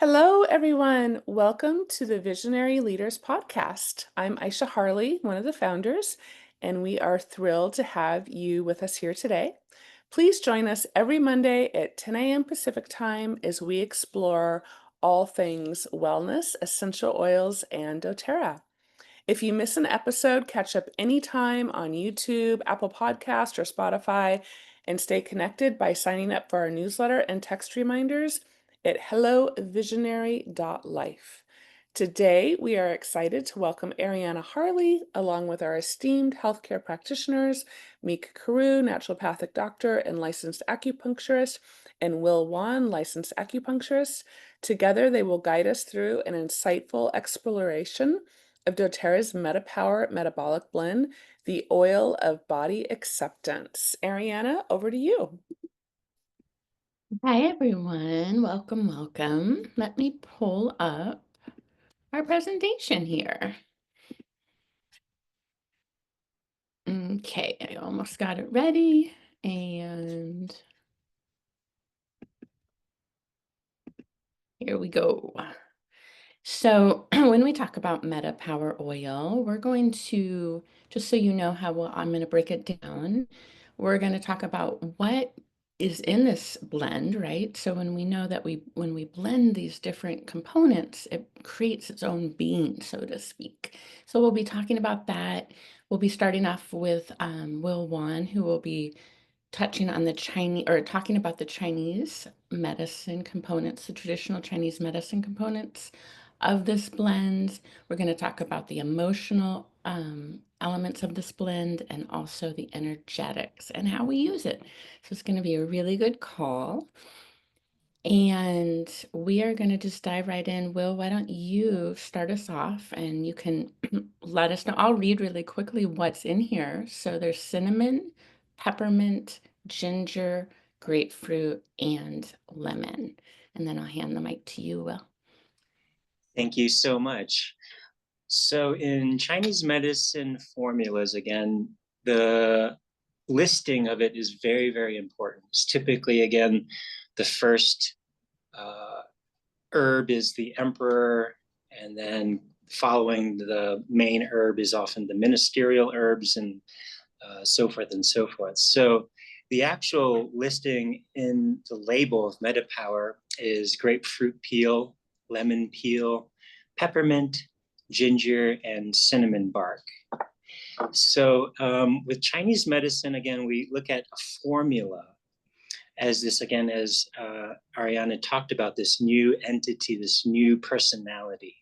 Hello, everyone. Welcome to the Visionary Leaders Podcast. I'm Aisha Harley, one of the founders, and we are thrilled to have you with us here today. Please join us every Monday at 10 a.m. Pacific Time as we explore all things wellness, essential oils, and doTERRA. If you miss an episode, catch up anytime on YouTube, Apple Podcast, or Spotify, and stay connected by signing up for our newsletter and text reminders at hellovisionary.life. Today, we are excited to welcome Arianna Harley, along with our esteemed healthcare practitioners, Mica Carew, naturopathic doctor and licensed acupuncturist, and Will Wan, licensed acupuncturist. Together, they will guide us through an insightful exploration of doTERRA's MetaPower metabolic blend, the oil of body acceptance. Arianna, over to you. Hi, everyone. Welcome, welcome. Let me pull up our presentation here. Okay, I almost got it ready. And here we go. So when we talk about MetaPower oil, we're going to, just so you know how I'm going to break it down, we're going to talk about what is in this blend, right? So when we know that when we blend these different components, it creates its own being, so to speak. So we'll be talking about that. We'll be starting off with Will Wan, who will be touching on the Chinese or talking about the Chinese medicine components, the traditional Chinese medicine components of this blend. We're going to talk about the emotional elements of this blend and also the energetics and how we use it. So it's going to be a really good call. And we are going to just dive right in. Will, why don't you start us off and you can let us know. I'll read really quickly what's in here. So there's cinnamon, peppermint, ginger, grapefruit, and lemon. And then I'll hand the mic to you, Will. Thank you so much. So in Chinese medicine formulas, again, the listing of it is very, very important. It's typically, again, the first herb is the emperor, and then following the main herb is often the ministerial herbs, and so forth and so forth. So the actual listing in the label of MetaPower is grapefruit peel, lemon peel, peppermint, ginger, and cinnamon bark. So with Chinese medicine, again, we look at a formula as this, again, as Arianna talked about, this new entity, this new personality.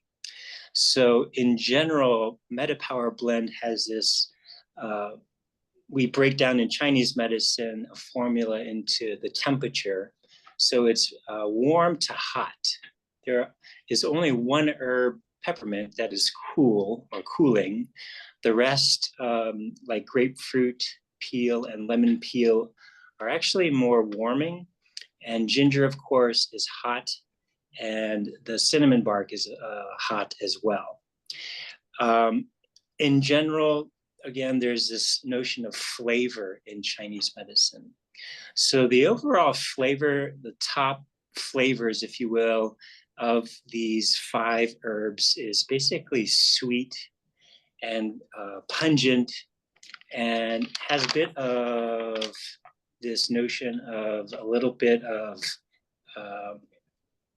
So in general, MetaPower blend has this, we break down in Chinese medicine a formula into the temperature. So it's warm to hot. There is only one herb, peppermint, that is cool or cooling. The rest, like grapefruit peel and lemon peel, are actually more warming. And ginger, of course, is hot. And the cinnamon bark is hot as well. In general, again, there's this notion of flavor in Chinese medicine. So the overall flavor, the top flavors, if you will, of these 5 herbs is basically sweet and pungent, and has a bit of this notion of a little bit of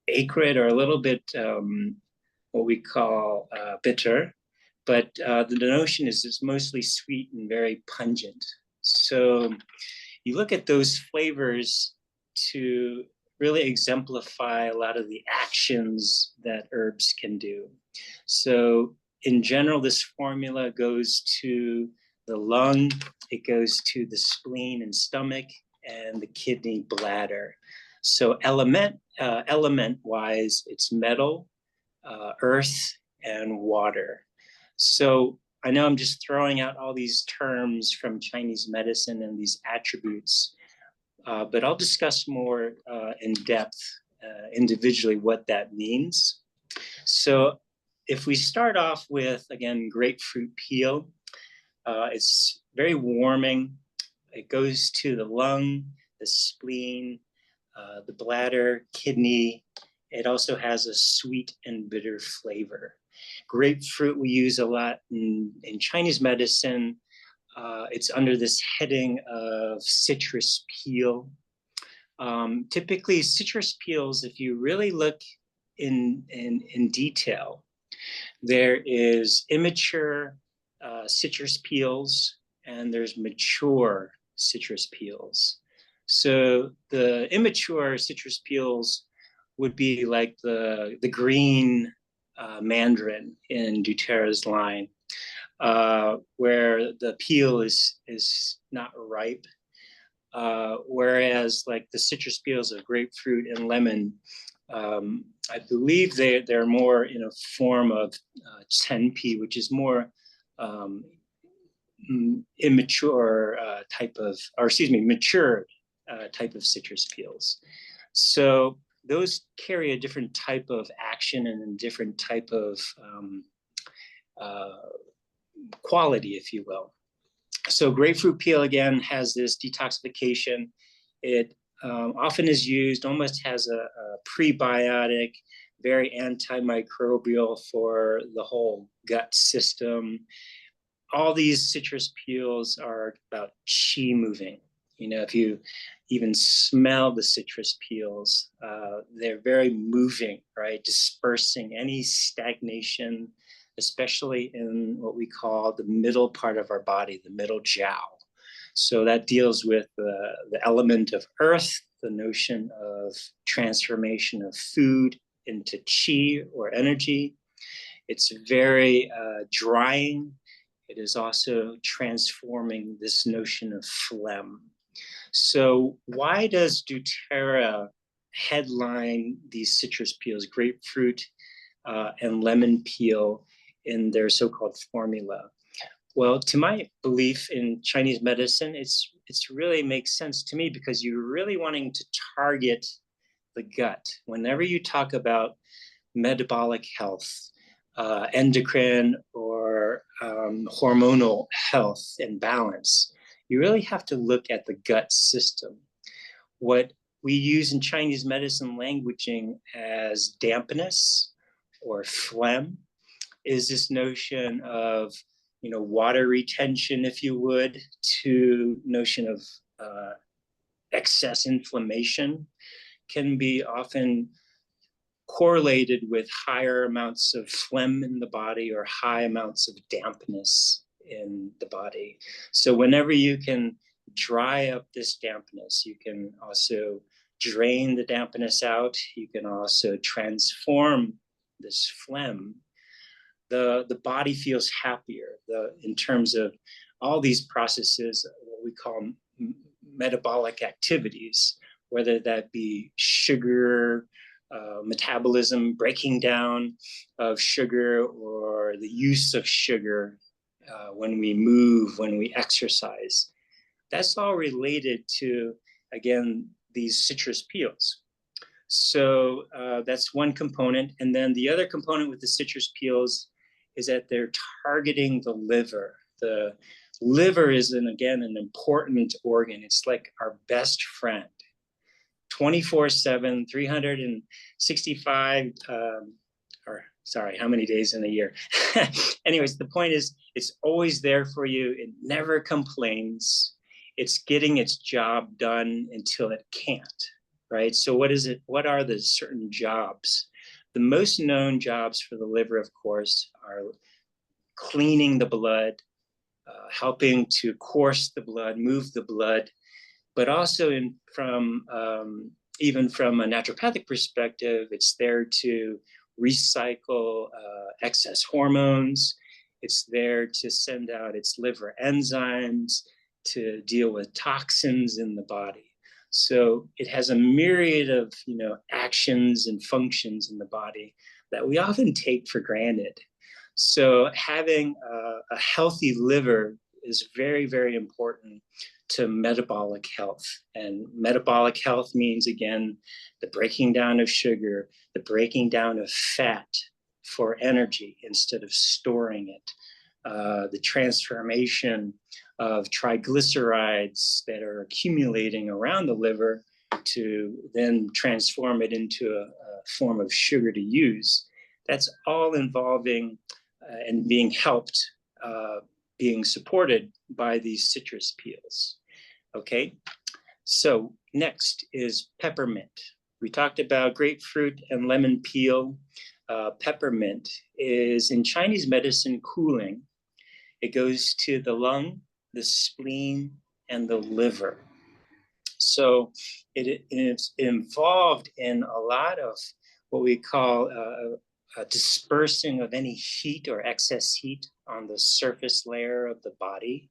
acrid, or a little bit what we call bitter. But the notion is it's mostly sweet and very pungent. So you look at those flavors to really exemplify a lot of the actions that herbs can do. So in general, this formula goes to the lung, it goes to the spleen and stomach, and the kidney, bladder. So element-wise, it's metal, earth, and water. So I know I'm just throwing out all these terms from Chinese medicine and these attributes, but I'll discuss more in depth individually what that means. So if we start off with, again, grapefruit peel, it's very warming. It goes to the lung, the spleen, the bladder, kidney, It also has a sweet and bitter flavor. Grapefruit we use a lot in Chinese medicine. It's under this heading of citrus peel. Typically, citrus peels, if you really look in detail, there is immature citrus peels and there's mature citrus peels. So the immature citrus peels would be like the green mandarin in doTERRA's line, where the peel is not ripe. Whereas like the citrus peels of grapefruit and lemon, I believe they're more in a form of tenpi, which is more immature type of, or excuse me, mature type of citrus peels. So those carry a different type of action and a different type of quality, if you will. So grapefruit peel, again, has this detoxification. It often is used, almost has a prebiotic, very antimicrobial for the whole gut system. All these citrus peels are about qi moving. You know, if you even smell the citrus peels, they're very moving, right? Dispersing any stagnation, especially in what we call the middle part of our body, the middle jiao. So that deals with the element of earth, the notion of transformation of food into qi or energy. It's very drying. It is also transforming this notion of phlegm. So why does doTERRA headline these citrus peels, grapefruit and lemon peel, in their so-called formula? Well, to my belief in Chinese medicine, it's really makes sense to me because you're really wanting to target the gut. Whenever you talk about metabolic health, endocrine or hormonal health and balance, you really have to look at the gut system. What we use in Chinese medicine languaging as dampness or phlegm is this notion of, you know, water retention, if you would, to notion of excess inflammation can be often correlated with higher amounts of phlegm in the body or high amounts of dampness in the body. So whenever you can dry up this dampness, you can also drain the dampness out. You can also transform this phlegm. The body feels happier in terms of all these processes, what we call metabolic activities, whether that be sugar, metabolism, breaking down of sugar, or the use of sugar when we move, when we exercise. That's all related to, again, these citrus peels. So that's one component. And then the other component with the citrus peels is that they're targeting the liver. The liver is, again, an important organ. It's like our best friend. 24/7, 365, or sorry, how many days in a year? Anyways, the point is, it's always there for you. It never complains. It's getting its job done until it can't, right? So what is it? What are the certain jobs? The most known jobs for the liver, of course, are cleaning the blood, helping to course the blood, move the blood, but also even from a naturopathic perspective, it's there to recycle excess hormones. It's there to send out its liver enzymes to deal with toxins in the body. So it has a myriad of, you know, actions and functions in the body that we often take for granted. So having a healthy liver is very, very important to metabolic health. And metabolic health means, again, the breaking down of sugar, the breaking down of fat for energy instead of storing it, the transformation of triglycerides that are accumulating around the liver to then transform it into form of sugar to use. That's all involving and being helped, being supported by these citrus peels. Okay, so next is peppermint. We talked about grapefruit and lemon peel. Peppermint is in Chinese medicine cooling. It goes to the lung, the spleen, and the liver. So it is involved in a lot of what we call a dispersing of any heat or excess heat on the surface layer of the body.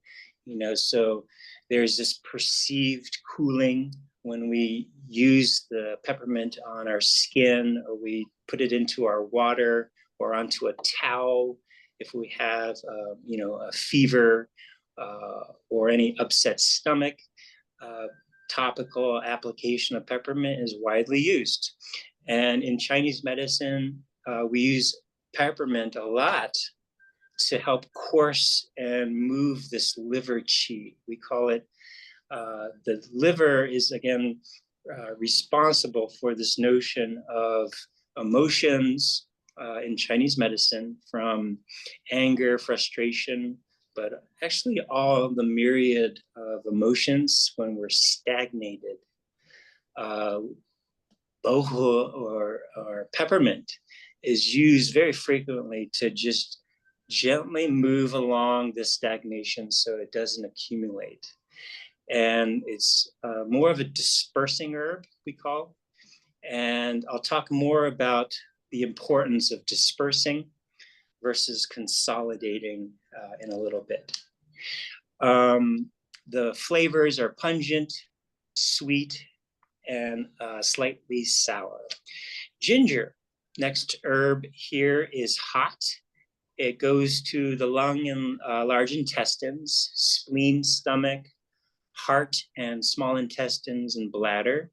So there's this perceived cooling when we use the peppermint on our skin, or we put it into our water or onto a towel if we have, a fever or any upset stomach. Topical application of peppermint is widely used. And in Chinese medicine, we use peppermint a lot to help course and move this liver qi. We call it, the liver is, again, responsible for this notion of emotions in Chinese medicine, from anger, frustration, but actually all of the myriad of emotions when we're stagnated. Bohu or peppermint is used very frequently to just gently move along the stagnation so it doesn't accumulate. And it's more of a dispersing herb, we call. And I'll talk more about the importance of dispersing versus consolidating in a little bit. The flavors are pungent, sweet, and slightly sour. Ginger, next herb here, is hot. It goes to the lung and large intestines, spleen, stomach, heart, and small intestines and bladder.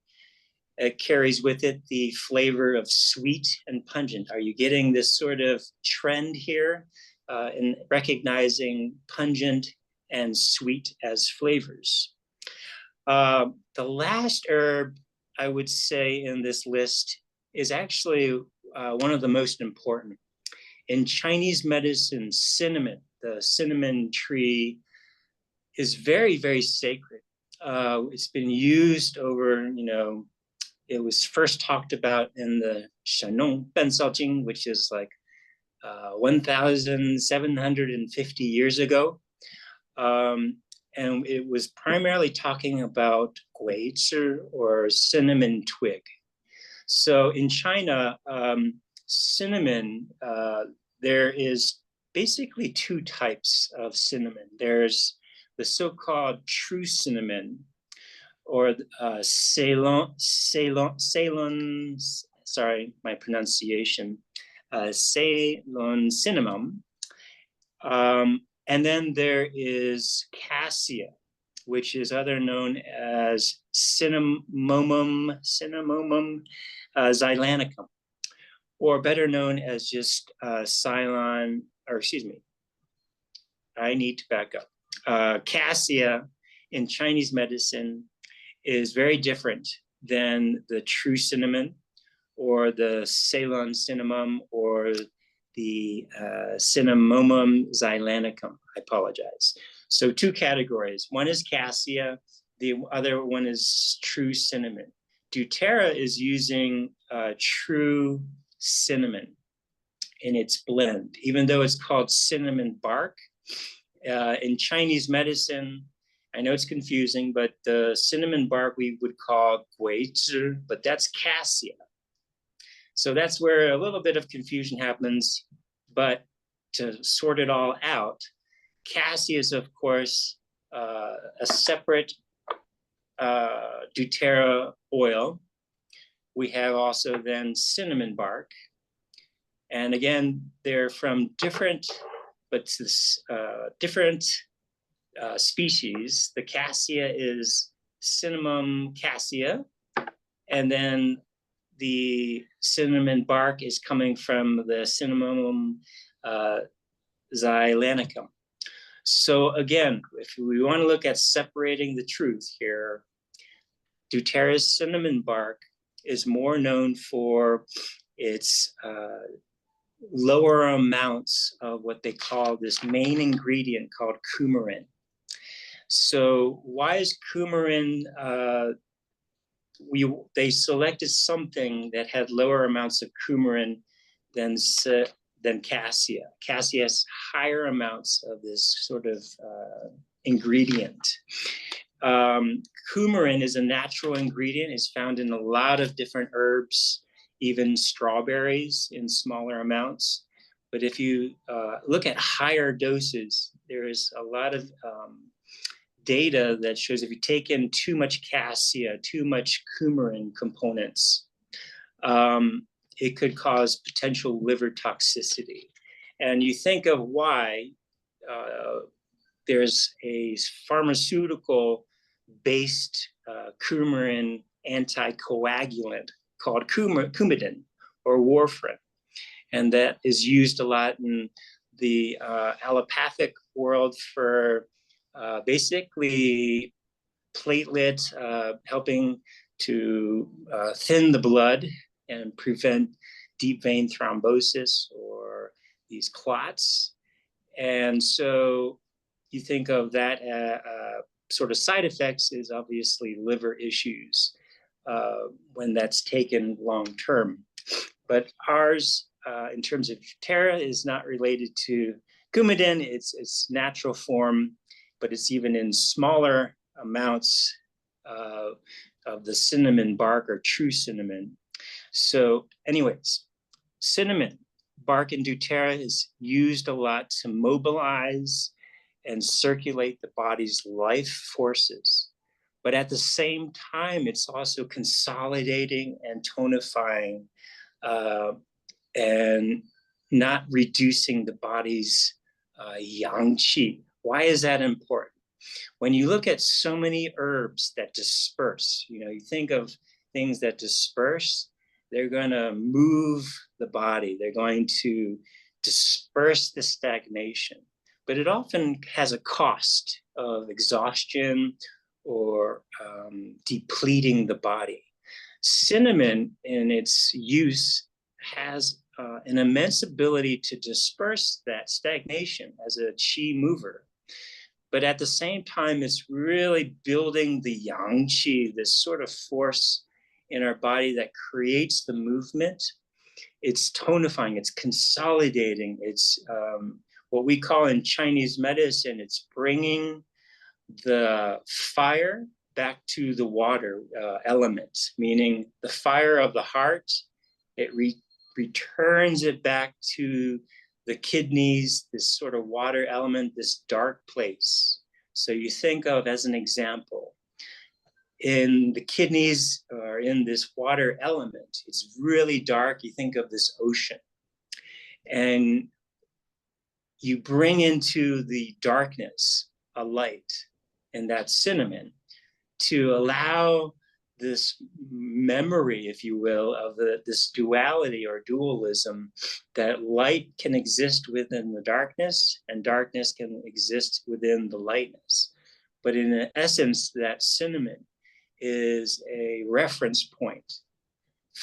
It carries with it the flavor of sweet and pungent. Are you getting this sort of trend here in recognizing pungent and sweet as flavors? The last herb I would say in this list is actually one of the most important. In Chinese medicine, cinnamon, the cinnamon tree, is very, very sacred. It's been used over, it was first talked about in the Shanong Bensao Jing, which is like 1,750 years ago. And it was primarily talking about guizhi, or cinnamon twig. So in China, cinnamon, there is basically two types of cinnamon. There's the so-called true cinnamon, or Ceylon, sorry, my pronunciation, Ceylon cinnamon. And then there is Cassia, which is other known as Cinnamomum xylanicum, or better known as just Ceylon, or excuse me, I need to back up. Cassia in Chinese medicine is very different than the true cinnamon, or the Ceylon cinnamon, or the Cinnamomum xylanicum. I apologize. So two categories. One is Cassia, the other one is true cinnamon. doTERRA is using true cinnamon in its blend, even though it's called cinnamon bark. In Chinese medicine, I know it's confusing, but the cinnamon bark we would call guizhi, but that's Cassia. So that's where a little bit of confusion happens, but to sort it all out, Cassia is, of course, a separate doTERRA oil. We have also then cinnamon bark. And again, they're from different species. The Cassia is Cinnamon cassia, and then the cinnamon bark is coming from the Cinnamomum xylanicum. So again, if we want to look at separating the truth here, doTERRA's cinnamon bark is more known for its lower amounts of what they call this main ingredient called coumarin. So why is coumarin, they selected something that had lower amounts of coumarin than Cassia. Cassia has higher amounts of this sort of ingredient. Coumarin is a natural ingredient. It's found in a lot of different herbs, even strawberries in smaller amounts. But if you look at higher doses, there is a lot of data that shows if you take in too much cassia, too much coumarin components, it could cause potential liver toxicity. And you think of why there's a pharmaceutical-based coumarin anticoagulant called Coumadin or warfarin. And that is used a lot in the allopathic world for basically platelet, helping to thin the blood and prevent deep vein thrombosis or these clots. And so you think of that sort of side effects is obviously liver issues when that's taken long term. But ours, in terms of doTERRA, is not related to Coumadin. It's natural form, but it's even in smaller amounts of the cinnamon bark or true cinnamon. So anyways, cinnamon bark in doTERRA is used a lot to mobilize and circulate the body's life forces. But at the same time, it's also consolidating and tonifying and not reducing the body's yang qi. Why is that important? When you look at so many herbs that disperse, you think of things that disperse, they're going to move the body. They're going to disperse the stagnation. But it often has a cost of exhaustion or depleting the body. Cinnamon, in its use, has an immense ability to disperse that stagnation as a qi mover. But at the same time, it's really building the yang qi, this sort of force in our body that creates the movement. It's tonifying, it's consolidating, it's what we call in Chinese medicine, it's bringing the fire back to the water element, meaning the fire of the heart, it returns it back to the kidneys, this sort of water element, this dark place. So you think of, as an example, in the kidneys or in this water element, it's really dark. You think of this ocean. And you bring into the darkness a light, and that's cinnamon, to allow this memory, if you will, of this duality or dualism, that light can exist within the darkness and darkness can exist within the lightness. But in essence, that cinnamon is a reference point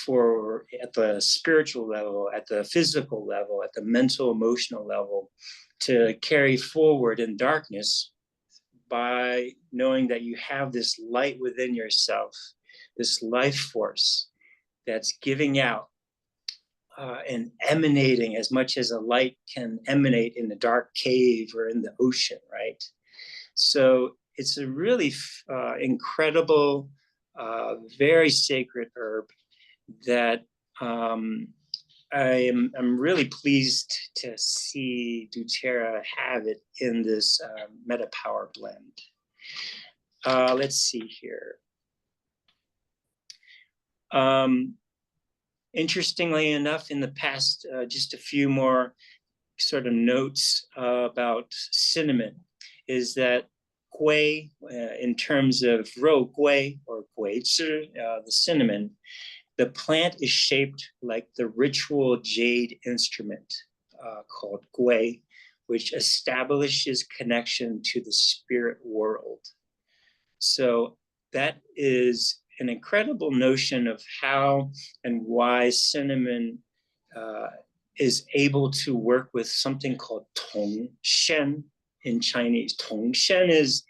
for, at the spiritual level, at the physical level, at the mental, emotional level, to carry forward in darkness by knowing that you have this light within yourself, this life force that's giving out and emanating as much as a light can emanate in a dark cave or in the ocean, right? So it's a really incredible, very sacred herb that I'm really pleased to see doTERRA have it in this MetaPower blend. Let's see here. Interestingly enough, in the past, just a few more sort of notes about cinnamon is that gui, in terms of ro gui or gui zhi, the cinnamon, the plant is shaped like the ritual jade instrument called gui, which establishes connection to the spirit world. So that is an incredible notion of how and why cinnamon is able to work with something called tongshen in Chinese. Tongshen is,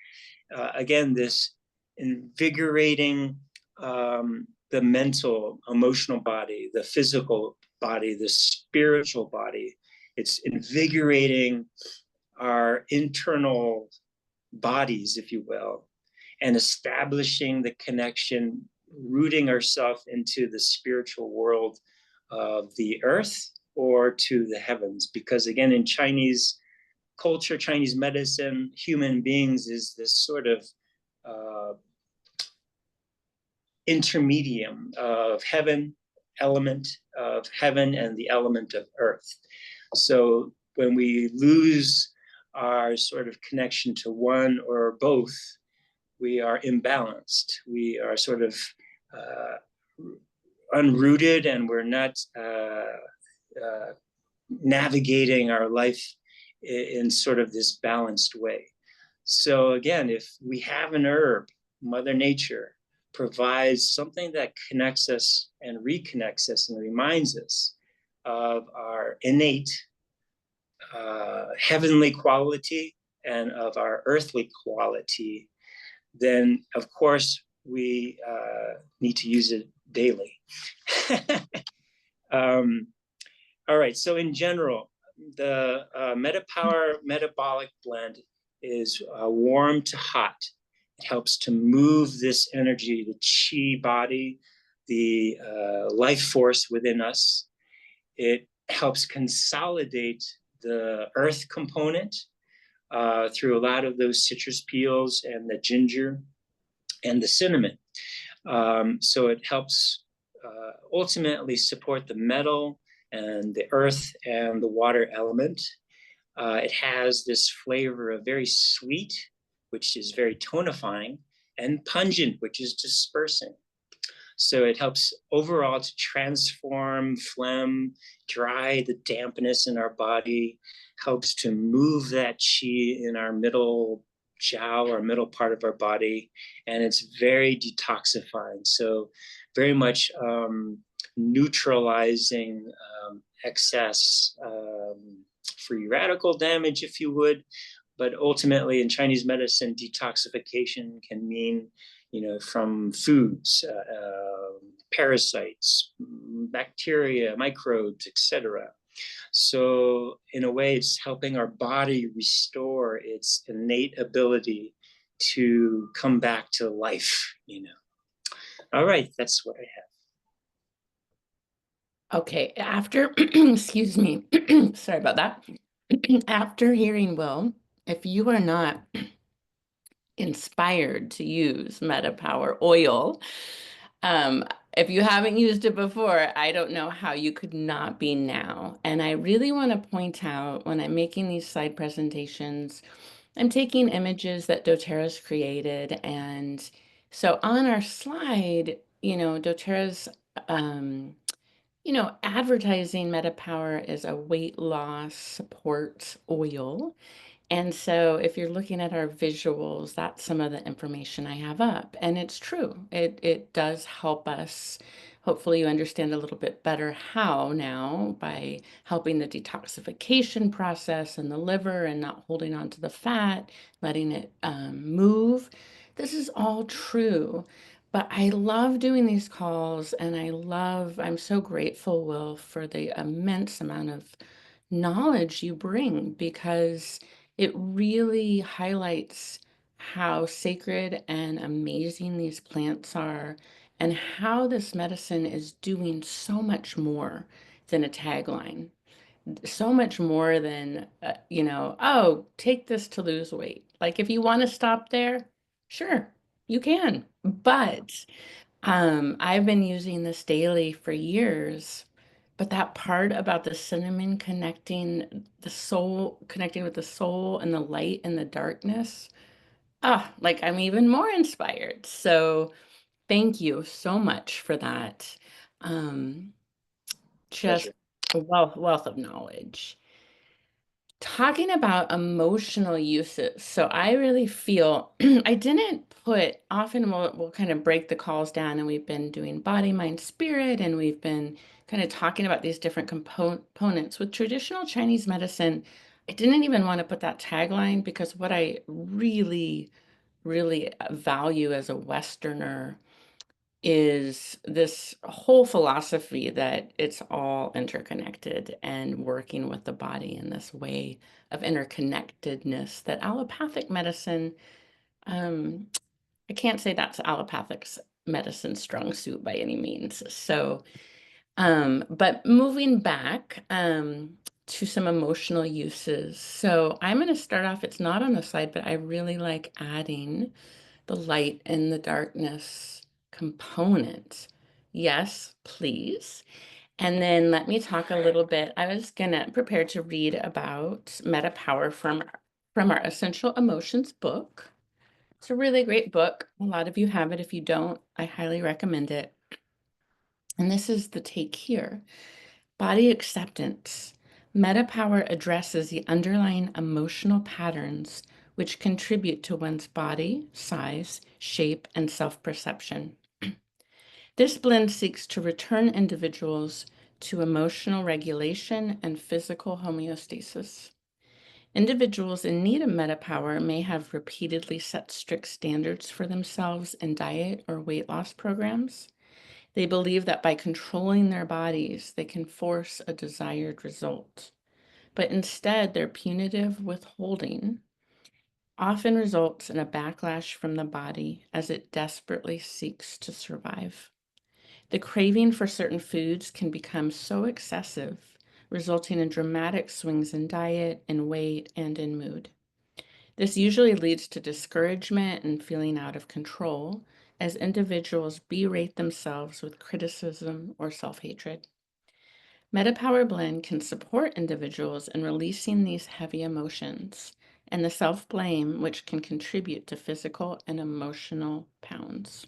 again, this invigorating the mental, emotional body, the physical body, the spiritual body. It's invigorating our internal bodies, if you will, and establishing the connection, rooting ourselves into the spiritual world of the earth or to the heavens. Because again, in Chinese culture, Chinese medicine, human beings is this sort of intermedium of heaven, element of heaven, and the element of earth. So when we lose our sort of connection to one or both, we are imbalanced. We are sort of unrooted, and we're not navigating our life in sort of this balanced way. So again, if we have an herb, Mother Nature provides something that connects us and reconnects us and reminds us of our innate heavenly quality and of our earthly quality, then of course we need to use it daily. All right, so in general, the MetaPower Metabolic Blend is warm to hot. It helps to move this energy, the chi body, the life force within us. It helps consolidate the earth component through a lot of those citrus peels and the ginger and the cinnamon. So it helps ultimately support the metal and the earth and the water element. It has this flavor of very sweet, which is very tonifying, and pungent, which is dispersing. So it helps overall to transform phlegm, dry the dampness in our body, helps to move that chi in our middle jiao, or middle part of our body, and it's very detoxifying. So very much neutralizing excess free radical damage, if you would. But ultimately, in Chinese medicine, detoxification can mean, from foods, parasites, bacteria, microbes, etc. So in a way, it's helping our body restore its innate ability to come back to life, All right, that's what I have. Okay, after, excuse me, sorry about that. After hearing Will, if you are not inspired to use MetaPower oil, if you haven't used it before, I don't know how you could not be now. And I really want to point out, when I'm making these slide presentations, I'm taking images that doTERRA's created. And so on our slide, doTERRA's, advertising MetaPower as a weight loss support oil. And so if you're looking at our visuals, that's some of the information I have up. And it's true. It does help us. Hopefully you understand a little bit better how now, by helping the detoxification process in the liver and not holding on to the fat, letting it move. This is all true. But I love doing these calls, and I'm so grateful, Will, for the immense amount of knowledge you bring, because it really highlights how sacred and amazing these plants are, and how this medicine is doing so much more than a tagline, so much more than, oh, take this to lose weight. Like, if you want to stop there, sure, you can. But I've been using this daily for years. But that part about the cinnamon connecting with the soul and the light and the darkness, like I'm even more inspired. So thank you so much for that. Just Pleasure. a wealth of knowledge. Talking about emotional uses. So I really feel I didn't put, often we'll kind of break the calls down, and we've been doing body, mind, spirit, and we've been kind of talking about these different components. With traditional Chinese medicine, I didn't even want to put that tagline, because what I really, really value as a Westerner is this whole philosophy that it's all interconnected and working with the body in this way of interconnectedness that allopathic medicine, um, I can't say that's allopathic medicine's strong suit by any means. So, but moving back to some emotional uses. So I'm going to start off, it's not on the slide, but I really like adding the light and the darkness component. Yes, please. And then let me talk a little bit. I was gonna prepare to read about MetaPower from our Essential Emotions book. It's a really great book. A lot of you have it. If you don't, I highly recommend it. And this is the take here. Body acceptance. MetaPower addresses the underlying emotional patterns which contribute to one's body, size, shape, and self-perception. This blend seeks to return individuals to emotional regulation and physical homeostasis. Individuals in need of MetaPower may have repeatedly set strict standards for themselves in diet or weight loss programs. They believe that by controlling their bodies, they can force a desired result. But instead, their punitive withholding often results in a backlash from the body as it desperately seeks to survive. The craving for certain foods can become so excessive, resulting in dramatic swings in diet, in weight, and in mood. This usually leads to discouragement and feeling out of control as individuals berate themselves with criticism or self-hatred. MetaPower Blend can support individuals in releasing these heavy emotions and the self-blame, which can contribute to physical and emotional pounds.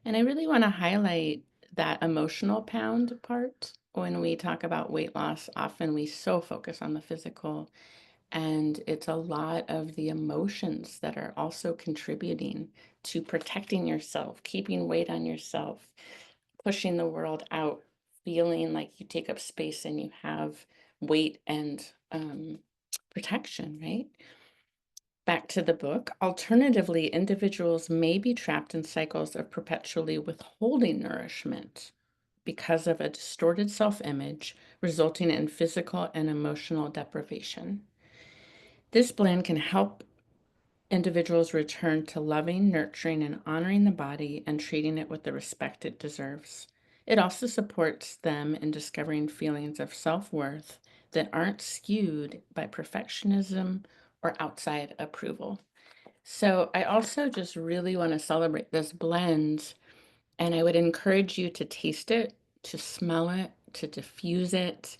And I really want to highlight that emotional pound part. When we talk about weight loss, often we so focus on the physical, and it's a lot of the emotions that are also contributing to protecting yourself, keeping weight on yourself, pushing the world out, feeling like you take up space and you have weight and protection, right? Back to the book. Alternatively, individuals may be trapped in cycles of perpetually withholding nourishment because of a distorted self-image, resulting in physical and emotional deprivation. This blend can help individuals return to loving, nurturing, and honoring the body and treating it with the respect it deserves. It also supports them in discovering feelings of self-worth that aren't skewed by perfectionism or outside approval. So I also just really want to celebrate this blend, and I would encourage you to taste it, to smell it, to diffuse it,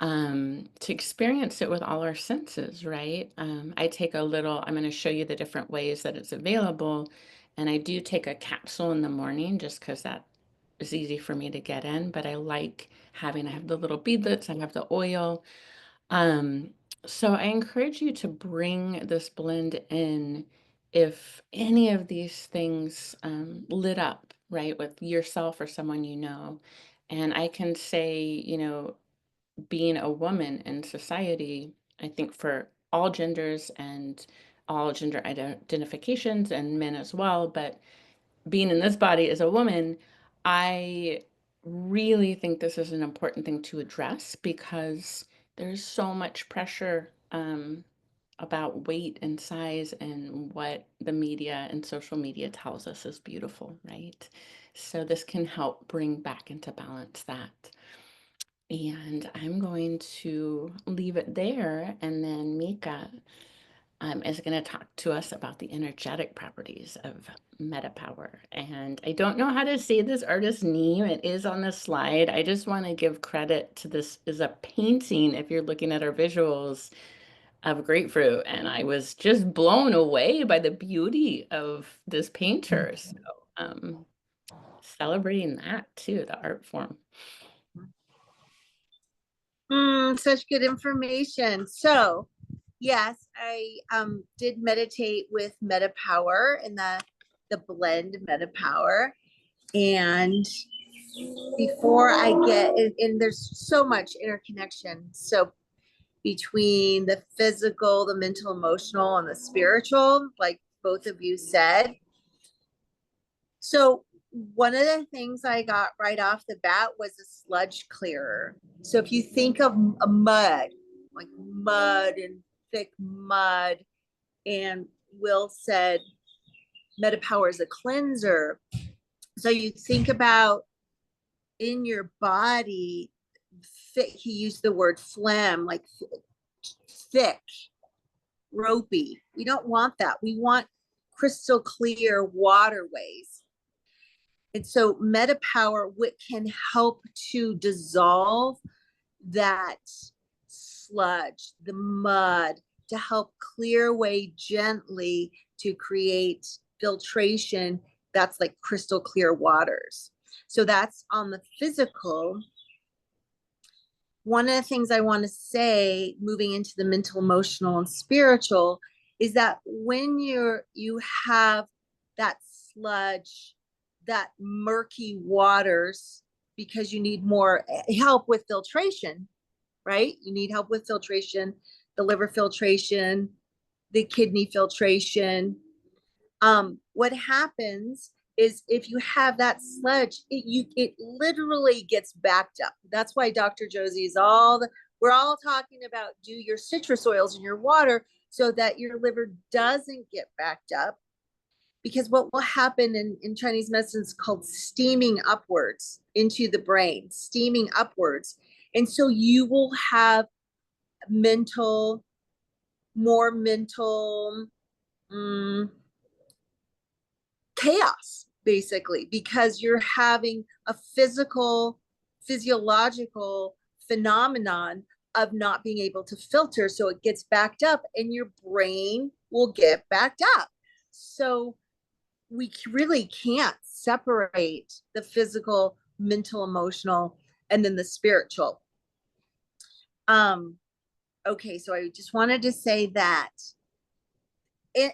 to experience it with all our senses, right? I take a little, I'm going to show you the different ways that it's available. And I do take a capsule in the morning just because that is easy for me to get in. But I like having, I have the little beadlets, I have the oil. Um, so I encourage you to bring this blend in if any of these things lit up, right, with yourself or someone you know. And I can say, being a woman in society, I think for all genders and all gender identifications and men as well, but being in this body as a woman, I really think this is an important thing to address because there's so much pressure about weight and size and what the media and social media tells us is beautiful, right? So this can help bring back into balance that. And I'm going to leave it there, and then Mica is going to talk to us about the energetic properties of MetaPower. And I don't know how to say this artist's name. It is on the slide. I just want to give credit to this is a painting, if you're looking at our visuals, of grapefruit. And I was just blown away by the beauty of this painter. So celebrating that too, the art form. Such good information. So, yes, I did meditate with MetaPower and the blend MetaPower. And before I get and there's so much interconnection. So between the physical, the mental, emotional, and the spiritual, like both of you said. So one of the things I got right off the bat was a sludge clearer. So if you think of a mud, like mud and thick mud, and Will said MetaPower is a cleanser. So you think about in your body, he used the word phlegm, like thick, ropey. We don't want that. We want crystal clear waterways. And so MetaPower can help to dissolve that sludge, the mud, to help clear away gently to create filtration that's like crystal clear waters. So that's on the physical. One of the things I want to say, moving into the mental, emotional, and spiritual, is that when you have that sludge, that murky waters, because you need more help with filtration, right? You need help with filtration, the liver filtration, the kidney filtration. What happens is if you have that sludge, it literally gets backed up. That's why Dr. Josie's we're all talking about do your citrus oils in your water so that your liver doesn't get backed up. Because what will happen in Chinese medicine is called steaming upwards into the brain, steaming upwards. And so you will have more mental chaos, basically, because you're having a physiological phenomenon of not being able to filter. So it gets backed up and your brain will get backed up. So we really can't separate the physical, mental, emotional, and then the spiritual. Okay, so I just wanted to say that.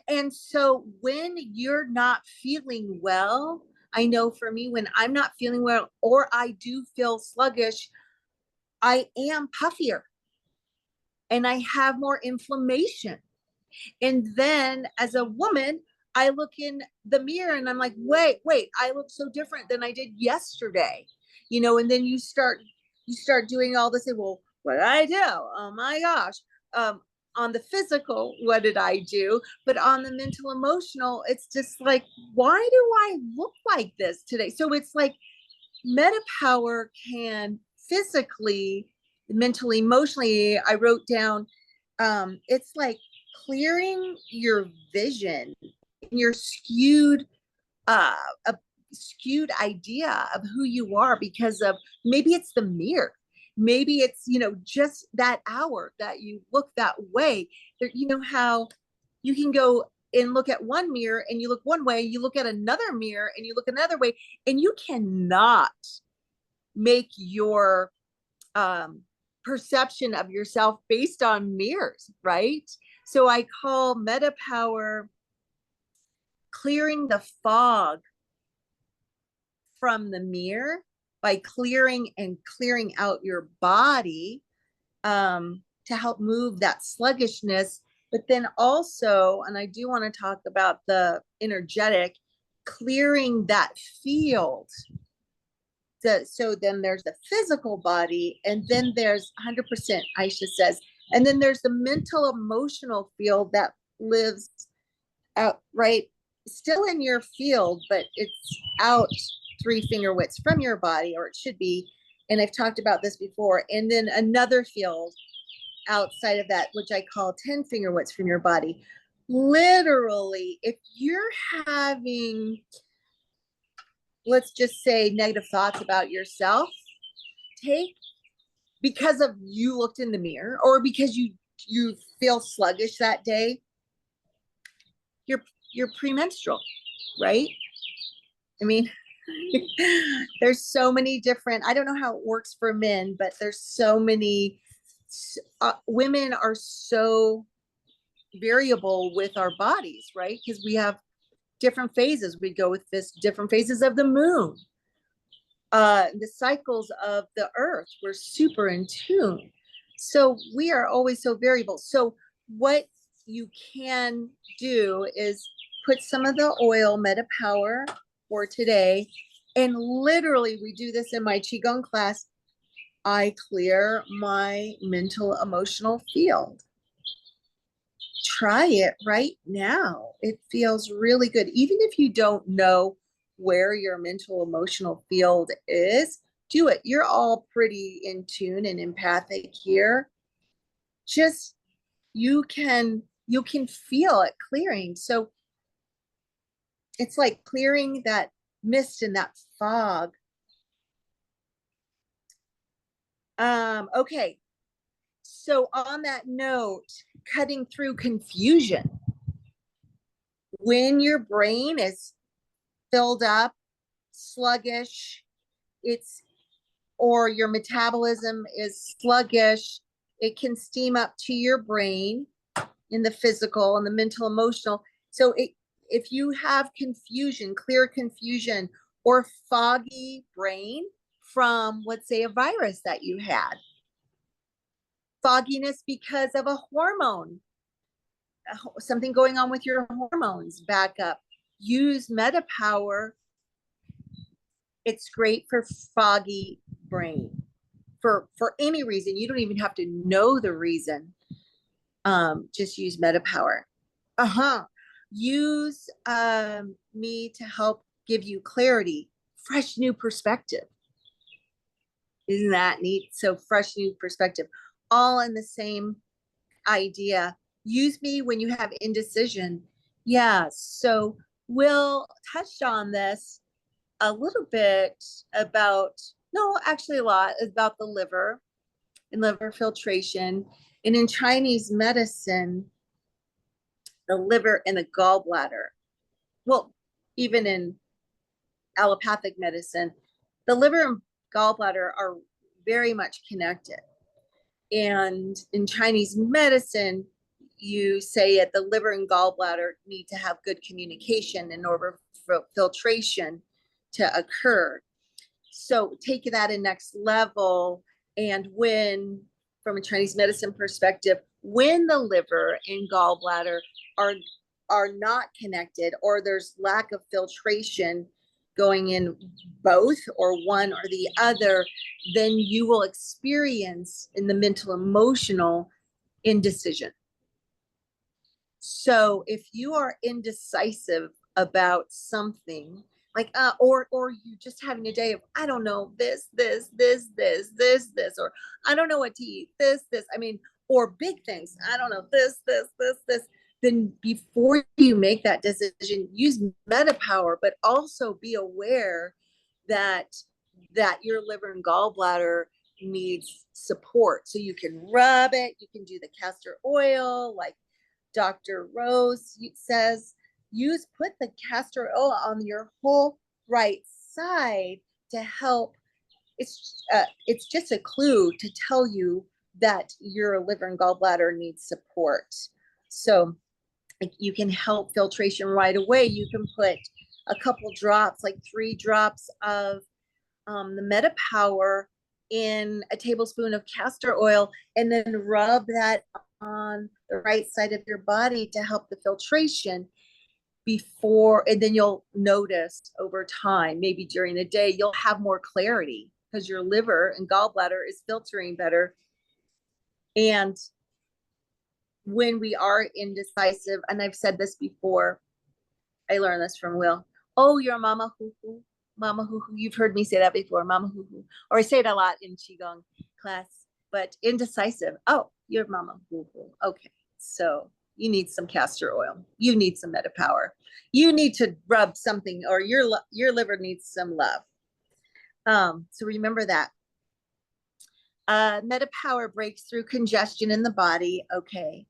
And so when you're not feeling well, I know for me, when I'm not feeling well, or I do feel sluggish, I am puffier and I have more inflammation. And then as a woman, I look in the mirror and I'm like, wait, I look so different than I did yesterday, and then you start doing all this. Well, what did I do? Oh my gosh. On the physical, what did I do? But on the mental, emotional, it's just like, why do I look like this today? So it's like MetaPower can physically, mentally, emotionally, I wrote down, it's like clearing your vision, your skewed a skewed idea of who you are because of maybe it's the mirror, maybe it's just that hour that you look that way. How you can go and look at one mirror and you look one way, you look at another mirror and you look another way, and you cannot make your perception of yourself based on mirrors, right? So I call MetaPower clearing the fog from the mirror by clearing out your body to help move that sluggishness. But then also, and I do want to talk about the energetic, clearing that field. So then there's the physical body, and then there's 100%, Aisha says, and then there's the mental, emotional field that lives out, right, still in your field, but it's out 3 finger widths from your body, or it should be. And I've talked about this before. And then another field outside of that, which I call 10 finger widths from your body. Literally, if you're having, let's just say, negative thoughts about yourself, because of you looked in the mirror, or because you feel sluggish that day, you're premenstrual, right? I mean, there's so many different, I don't know how it works for men, but there's so many women are so variable with our bodies, right? Because we have different phases. We go with this different phases of the moon, the cycles of the earth. We're super in tune. So we are always so variable. So what you can do is put some of the oil, MetaPower for today, and literally we do this in my Qigong class. I clear my mental emotional field. Try it right now. It feels really good. Even if you don't know where your mental emotional field is, do it. You're all pretty in tune and empathic here. Just you can feel it clearing. So it's like clearing that mist and that fog. Okay. So on that note, cutting through confusion. When your brain is filled up, sluggish, or your metabolism is sluggish, it can steam up to your brain in the physical and the mental, emotional. So if you have confusion, clear confusion, or foggy brain from, let's say, a virus that you had, fogginess because of a hormone, something going on with your hormones, back up. Use MetaPower. It's great for foggy brain for any reason. You don't even have to know the reason. Just use MetaPower. Use me to help give you clarity, fresh new perspective. Isn't that neat? So fresh new perspective, all in the same idea. Use me when you have indecision. Yeah, so we'll touch on this a little bit about, no, actually a lot about the liver and liver filtration. And in Chinese medicine, the liver and the gallbladder, well, even in allopathic medicine, the liver and gallbladder are very much connected. And in Chinese medicine, you say that the liver and gallbladder need to have good communication in order for filtration to occur. So take that in next level. And when, from a Chinese medicine perspective, when the liver and gallbladder are not connected, or there's lack of filtration going in both or one or the other, then you will experience in the mental emotional indecision. So if you are indecisive about something, like or you just having a day of, I don't know, this, or I don't know what to eat, this, I mean, or big things, I don't know, this, then before you make that decision, use MetaPower, but also be aware that your liver and gallbladder needs support. So you can rub it, you can do the castor oil, like Dr. Rose says, put the castor oil on your whole right side to help. It's just a clue to tell you that your liver and gallbladder needs support. So you can help filtration right away. You can put a couple drops, like 3 drops of the MetaPower in a tablespoon of castor oil, and then rub that on the right side of your body to help the filtration before, and then you'll notice over time, maybe during the day, you'll have more clarity because your liver and gallbladder is filtering better. And when we are indecisive, and I've said this before, I learned this from Will. Oh, you're mama hoo-hoo. Mama hoo-hoo. You've heard me say that before, mama hoo-hoo. Or I say it a lot in Qigong class, but indecisive. Oh, you're mama hoo-hoo. Okay, so you need some castor oil. You need some MetaPower. You need to rub something, or your liver needs some love. So remember that. MetaPower breaks through congestion in the body. Okay.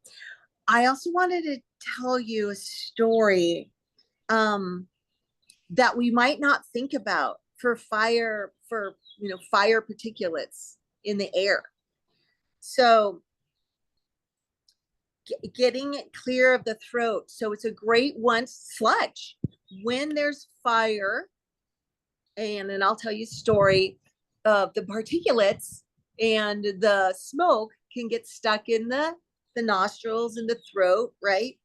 I also wanted to tell you a story that we might not think about for fire particulates in the air. So getting it clear of the throat. So it's a great one. Sludge. When there's fire, and I'll tell you a story of the particulates and the smoke can get stuck in the nostrils and the throat, right?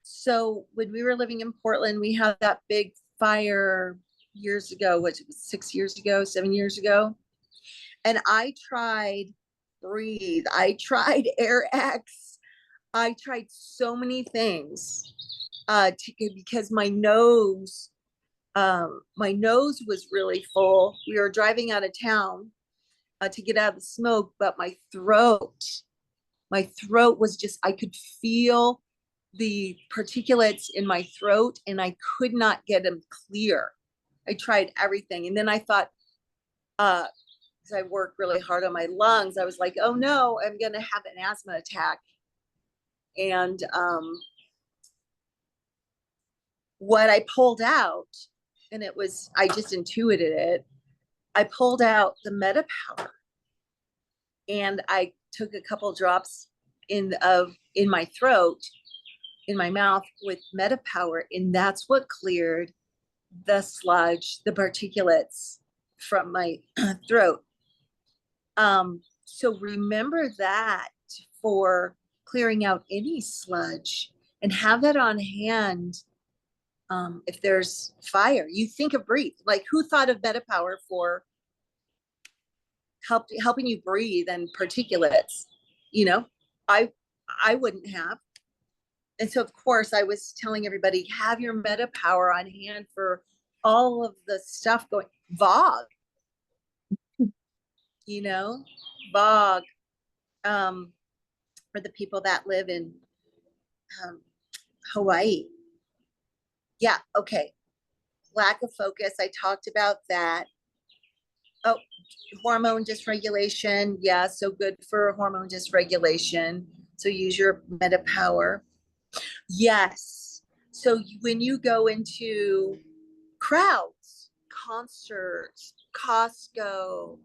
So when we were living in Portland, we had that big fire years ago, which was 6 years ago, 7 years ago. And I tried Breathe. I tried Air X. I tried so many things because my nose was really full. We were driving out of town to get out of the smoke, but my throat was just, I could feel the particulates in my throat and I could not get them clear. I tried everything. And then I thought, because I worked really hard on my lungs, I was like, oh no, I'm going to have an asthma attack. And what I pulled out, and it was, I just intuited it. I pulled out the MetaPower and I took a couple drops in my throat, in my mouth with MetaPower, and that's what cleared the sludge, the particulates from my throat. So remember that for clearing out any sludge, and have that on hand. If there's fire, you think of Breathe. Like, who thought of MetaPower for helping you breathe and particulates? You know, I wouldn't have. And so of course I was telling everybody, have your MetaPower on hand for all of the stuff going. Fog, you know, fog. For the people that live in Hawaii. Yeah, okay. Lack of focus, I talked about that. Oh, hormone dysregulation. Yeah, so good for hormone dysregulation. So use your MetaPower. Yes. So when you go into crowds, concerts, Costco,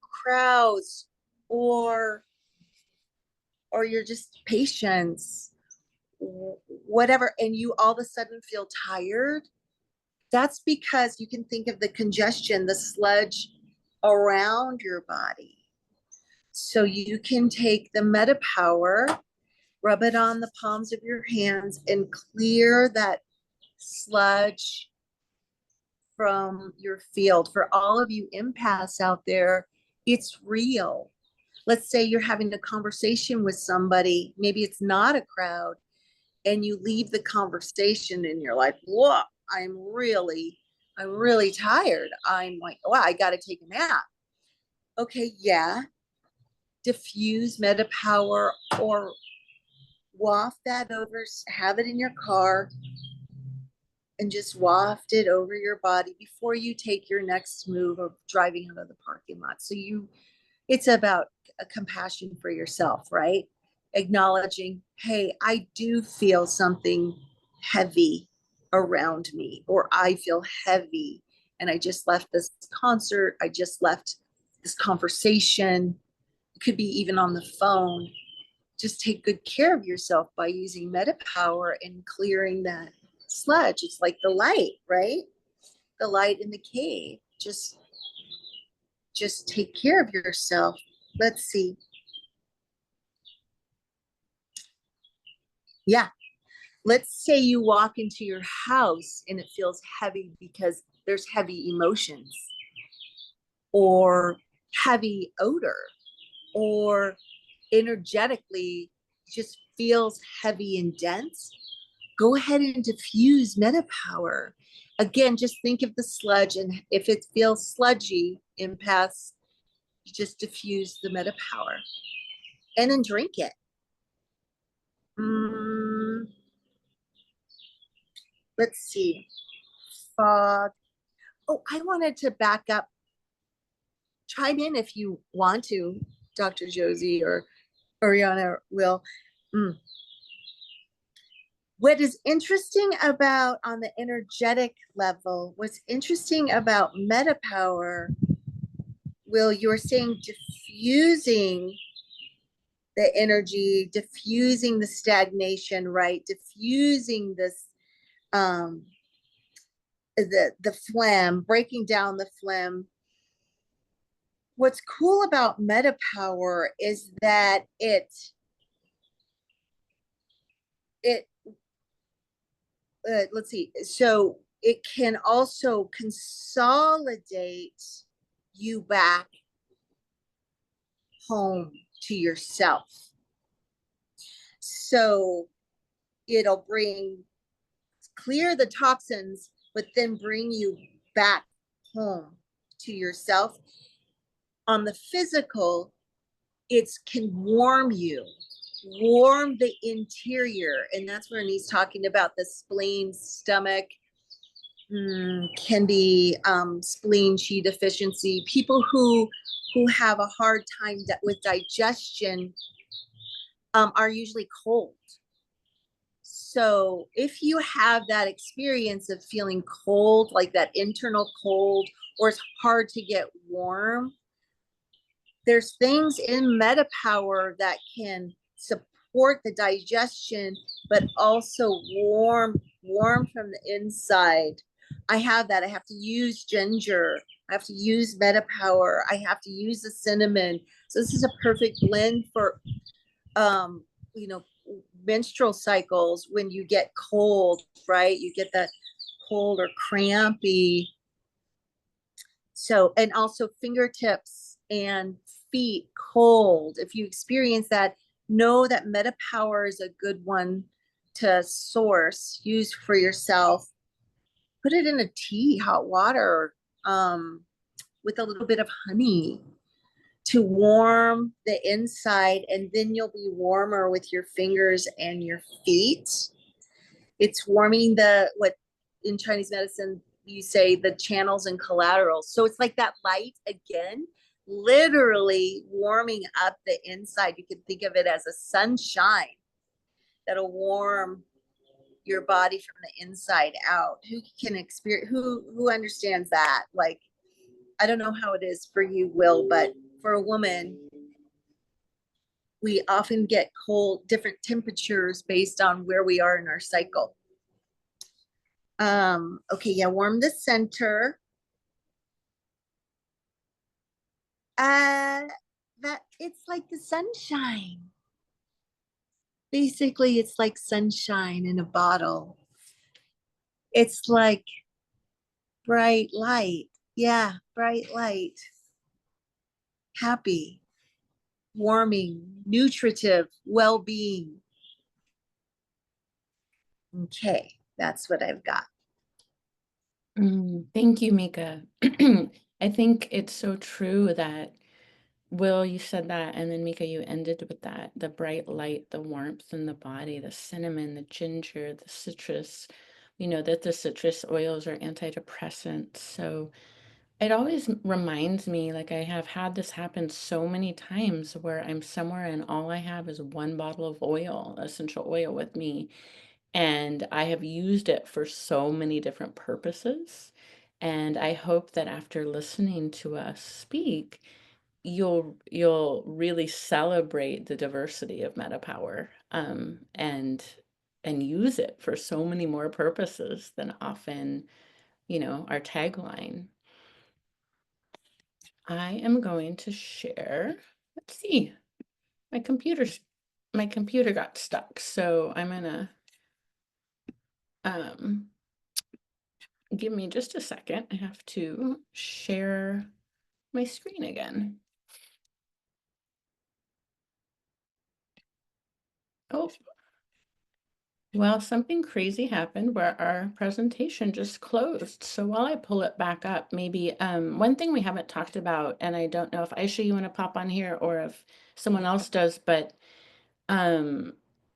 crowds, or you're just patients, whatever, and you all of a sudden feel tired, that's because you can think of the congestion, the sludge around your body. So you can take the MetaPower, rub it on the palms of your hands, and clear that sludge from your field. For all of you empaths out there, it's real. Let's say you're having a conversation with somebody, maybe it's not a crowd, and you leave the conversation and you're like, whoa, I'm really tired. I'm like, wow, I got to take a nap. Okay, yeah. Diffuse MetaPower or waft that over, have it in your car and just waft it over your body before you take your next move of driving out of the parking lot. So it's about a compassion for yourself, right? Acknowledging, hey, I do feel something heavy around me, or I feel heavy and I just left this concert, I just left this conversation. It could be even on the phone. Just take good care of yourself by using MetaPower and clearing that sludge. It's like the light, right? The light in the cave. Just take care of yourself. Let's see. Yeah. Let's say you walk into your house and it feels heavy because there's heavy emotions or heavy odor, or energetically just feels heavy and dense. Go ahead and diffuse MetaPower. Again, just think of the sludge, and if it feels sludgy, empaths, you just diffuse the MetaPower and then drink it. Let's see. Fog. Oh, I wanted to back up. Chime in if you want to, Dr. Josie or Arianna will. What is interesting about, on the energetic level, what's interesting about MetaPower, Will, you're saying diffusing the energy, diffusing the stagnation, right? Diffusing this, the phlegm, breaking down the phlegm. What's cool about MetaPower is that let's see. So it can also consolidate you back home to yourself. So it'll clear the toxins, but then bring you back home to yourself. On the physical, it can warm you, warm the interior. And that's when he's talking about the spleen, stomach, can be spleen qi deficiency. People who have a hard time with digestion are usually cold. So if you have that experience of feeling cold, like that internal cold, or it's hard to get warm, there's things in MetaPower that can support the digestion, but also warm from the inside. I have that. I have to use ginger. I have to use MetaPower. I have to use the cinnamon. So this is a perfect blend for, menstrual cycles when you get cold, right? You get that cold or crampy. So, and also fingertips and feet cold. If you experience that, know that MetaPower is a good one to source, use for yourself. Put it in a tea, hot water, with a little bit of honey to warm the inside, and then you'll be warmer with your fingers and your feet. It's warming what in Chinese medicine you say the channels and collaterals. So it's like that light again, literally warming up the inside. You can think of it as a sunshine that'll warm your body from the inside out. Who can experience, who understands that? Like, I don't know how it is for you, Will, but for a woman, we often get cold, different temperatures based on where we are in our cycle. Okay, yeah, warm the center. That it's like the sunshine. Basically, it's like sunshine in a bottle. It's like bright light. Yeah, bright light. Happy, warming, nutritive, well-being. Okay, that's what I've got. Thank you, Mica. I think it's so true that, Will, you said that, and then Mica, you ended with that, the bright light, the warmth in the body, the cinnamon, the ginger, the citrus. We know that the citrus oils are antidepressants. So it always reminds me, like I have had this happen so many times where I'm somewhere and all I have is one bottle of oil, essential oil with me. And I have used it for so many different purposes. And I hope that after listening to us speak, you'll really celebrate the diversity of MetaPower, and use it for so many more purposes than often, our tagline. I am going to share, let's see, my computer got stuck, so I'm gonna give me just a second. I have to share my screen again. Oh, well, something crazy happened where our presentation just closed. So while I pull it back up, maybe one thing we haven't talked about, and I don't know if Aisha, you want to pop on here or if someone else does, but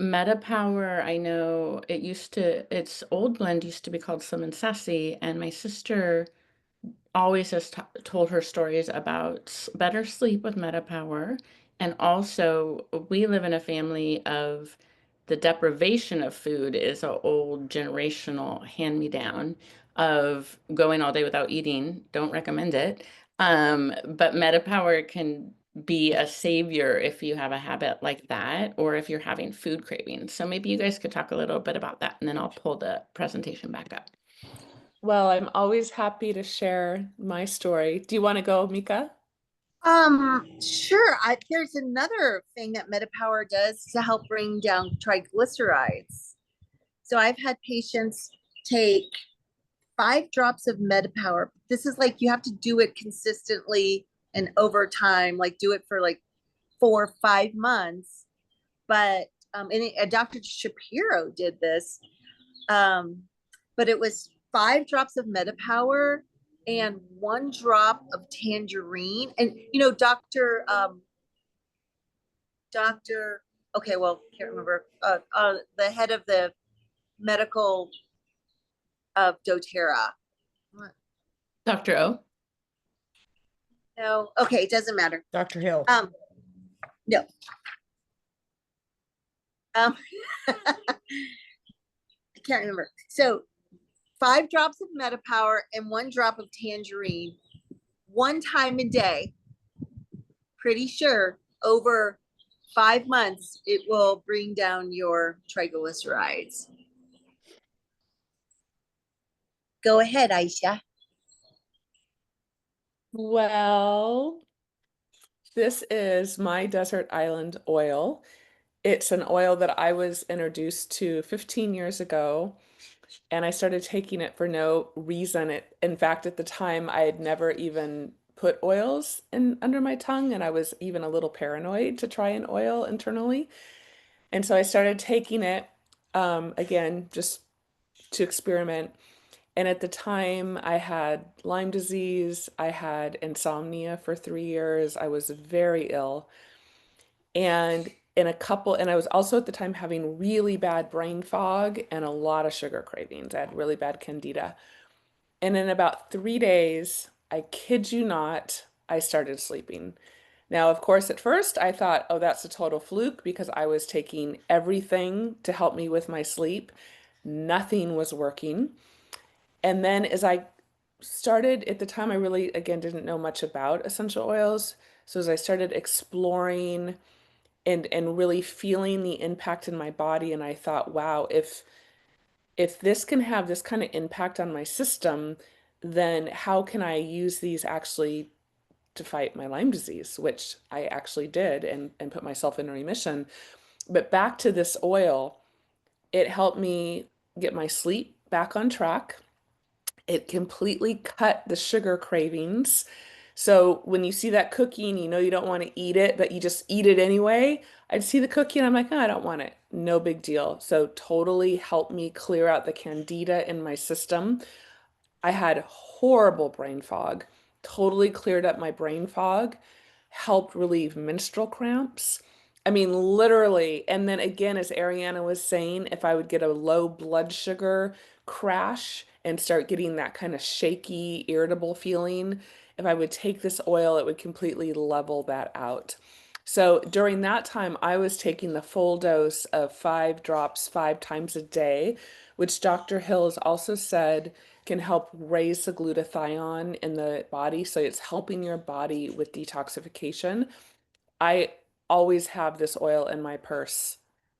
MetaPower, I know its old blend used to be called Slim and Sassy, and my sister always has told her stories about better sleep with MetaPower. And also, we live in a family of the deprivation of food is an old generational hand-me-down of going all day without eating. Don't recommend it. But MetaPower can be a savior if you have a habit like that, or if you're having food cravings. So maybe you guys could talk a little bit about that, and then I'll pull the presentation back up. Well, I'm always happy to share my story. Do you want to go, Mica? Sure. There's another thing that MetaPower does to help bring down triglycerides. So I've had patients take 5 drops of MetaPower. This is like you have to do it consistently and over time, like do it for like 4 or 5 months. But Dr. Shapiro did this. But it was 5 drops of MetaPower and 1 drop of tangerine. And okay, well, can't remember. The head of the medical of doTERRA. What? Dr. O? No, okay, it doesn't matter. Dr. Hill. No. I can't remember. So 5 drops of MetaPower and 1 drop of tangerine, 1 time a day. Pretty sure over 5 months, it will bring down your triglycerides. Go ahead, Aisha. Well, this is my desert island oil. It's an oil that I was introduced to 15 years ago, and I started taking it for no reason. In fact, at the time, I had never even put oils in under my tongue, and I was even a little paranoid to try an oil internally. And so I started taking it, again, just to experiment. And at the time, I had Lyme disease, I had insomnia for 3 years, I was very ill. And and I was also at the time having really bad brain fog and a lot of sugar cravings. I had really bad candida. And in about 3 days, I kid you not, I started sleeping. Now, of course, at first I thought, oh, that's a total fluke because I was taking everything to help me with my sleep. Nothing was working. And then as I started, at the time, I really, again, didn't know much about essential oils. So as I started exploring and really feeling the impact in my body, and I thought, wow, if this can have this kind of impact on my system, then how can I use these actually to fight my Lyme disease, which I actually did and put myself in remission. But back to this oil, it helped me get my sleep back on track. It completely cut the sugar cravings. So when you see that cookie and you know you don't want to eat it, but you just eat it anyway, I'd see the cookie and I'm like, oh, I don't want it. No big deal. So totally helped me clear out the candida in my system. I had horrible brain fog, totally cleared up my brain fog, helped relieve menstrual cramps. I mean, literally. And then again, as Arianna was saying, if I would get a low blood sugar crash and start getting that kind of shaky, irritable feeling, if I would take this oil, it would completely level that out. So during that time, I was taking the full dose of 5 drops 5 times a day, which Dr. Hills also said can help raise the glutathione in the body. So it's helping your body with detoxification. I always have this oil in my purse,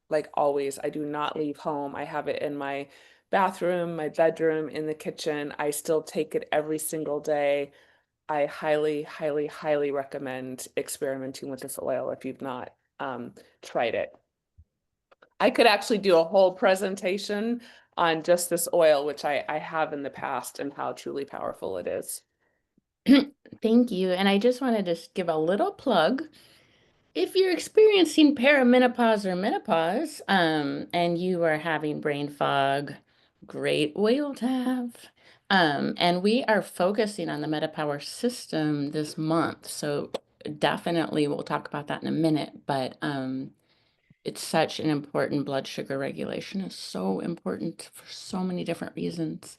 like always. I do not leave home. I have it in my bathroom, my bedroom, in the kitchen. I still take it every single day. I highly, highly, highly recommend experimenting with this oil if you've not tried it. I could actually do a whole presentation on just this oil, which I have in the past, and how truly powerful it is. Thank you. And I just wanted to give a little plug. If you're experiencing perimenopause or menopause, and you are having brain fog, great oil to have. And we are focusing on the MetaPower system this month. So definitely we'll talk about that in a minute, but it's such an important blood sugar regulation. It's so important for so many different reasons.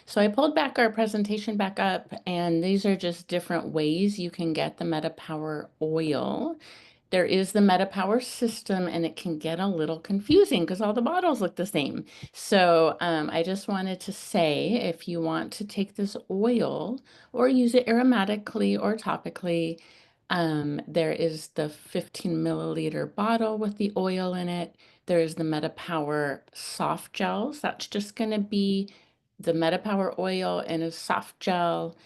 So I pulled back our presentation back up, and these are just different ways you can get the MetaPower oil. There is the MetaPower system, and it can get a little confusing because all the bottles look the same. So I just wanted to say, if you want to take this oil or use it aromatically or topically, There is the 15 milliliter bottle with the oil in it. There is the MetaPower soft gels. That's just going to be the MetaPower oil in a soft gel.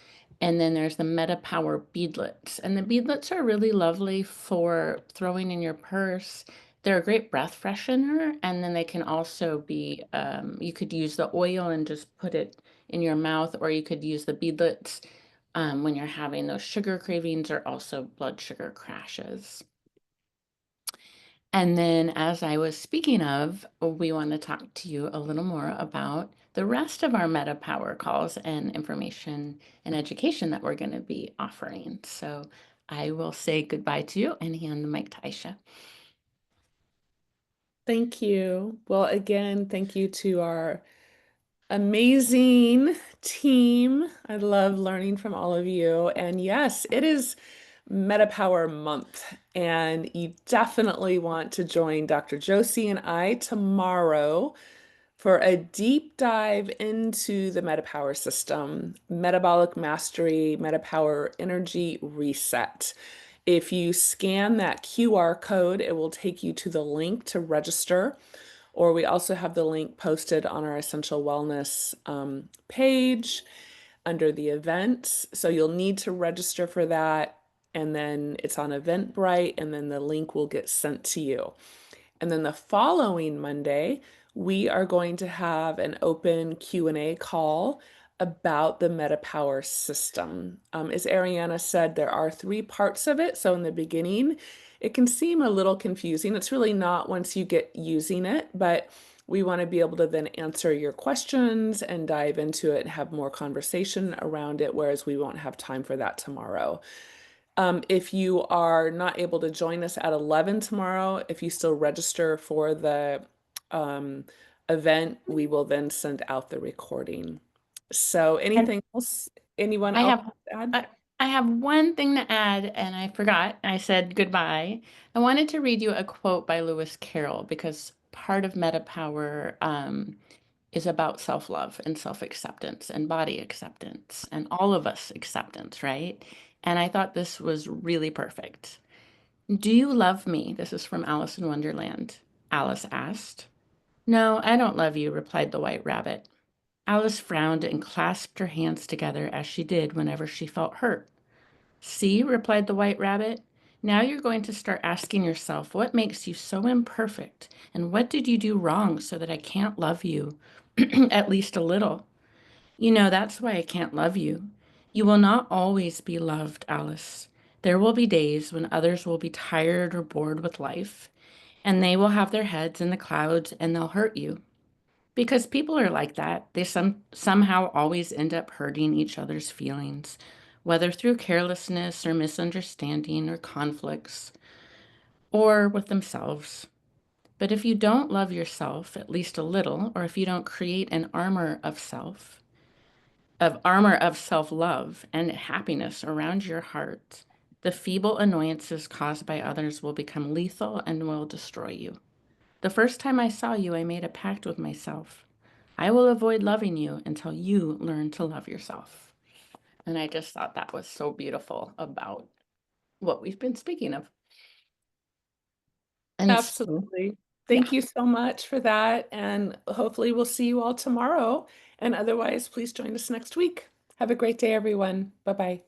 And then there's the MetaPower beadlets. And the beadlets are really lovely for throwing in your purse. They're a great breath freshener. And then they can also be, you could use the oil and just put it in your mouth, or you could use the beadlets when you're having those sugar cravings or also blood sugar crashes. And then, as I was speaking of, we want to talk to you a little more about the rest of our MetaPower calls and information and education that we're going to be offering. So I will say goodbye to you and hand the mic to Aisha. Thank you. Well, again, thank you to our amazing team. I love learning from all of you. And yes, it is MetaPower month, and you definitely want to join Dr. Josie and I tomorrow for a deep dive into the MetaPower system, metabolic mastery, MetaPower energy reset. If you scan that QR code, it will take you to the link to register, or we also have the link posted on our Essential Wellness page under the events. So you'll need to register for that, and then it's on Eventbrite, and then the link will get sent to you. And then the following Monday, we are going to have an open Q&A call about the MetaPower system. As Arianna said, there are 3 parts of it. So in the beginning, it can seem a little confusing. It's really not once you get using it, but we want to be able to then answer your questions and dive into it and have more conversation around it, whereas we won't have time for that tomorrow. If you are not able to join us at 11 tomorrow, if you still register for the event, we will then send out the recording. So anything else anyone I else have add? I have one thing to add, and I forgot. I said goodbye. I wanted to read you a quote by Lewis Carroll because part of MetaPower is about self-love and self-acceptance and body acceptance and all of us acceptance, right? And I thought this was really perfect. Do you love me? This is from Alice in Wonderland. Alice asked. No, I don't love you, replied the White Rabbit. Alice frowned and clasped her hands together as she did whenever she felt hurt. See, replied the White Rabbit. Now you're going to start asking yourself what makes you so imperfect and what did you do wrong so that I can't love you, at least a little. You know, that's why I can't love you. You will not always be loved, Alice. There will be days when others will be tired or bored with life, and they will have their heads in the clouds and they'll hurt you. Because people are like that. They somehow always end up hurting each other's feelings, whether through carelessness or misunderstanding or conflicts, or with themselves. But if you don't love yourself at least a little, or if you don't create an armor of self-love and happiness around your heart, the feeble annoyances caused by others will become lethal and will destroy you. The first time I saw you, I made a pact with myself. I will avoid loving you until you learn to love yourself. And I just thought that was so beautiful about what we've been speaking of. And so, Absolutely. yeah. Thank you so much for that. And hopefully we'll see you all tomorrow. And otherwise, please join us next week. Have a great day, everyone. Bye-bye.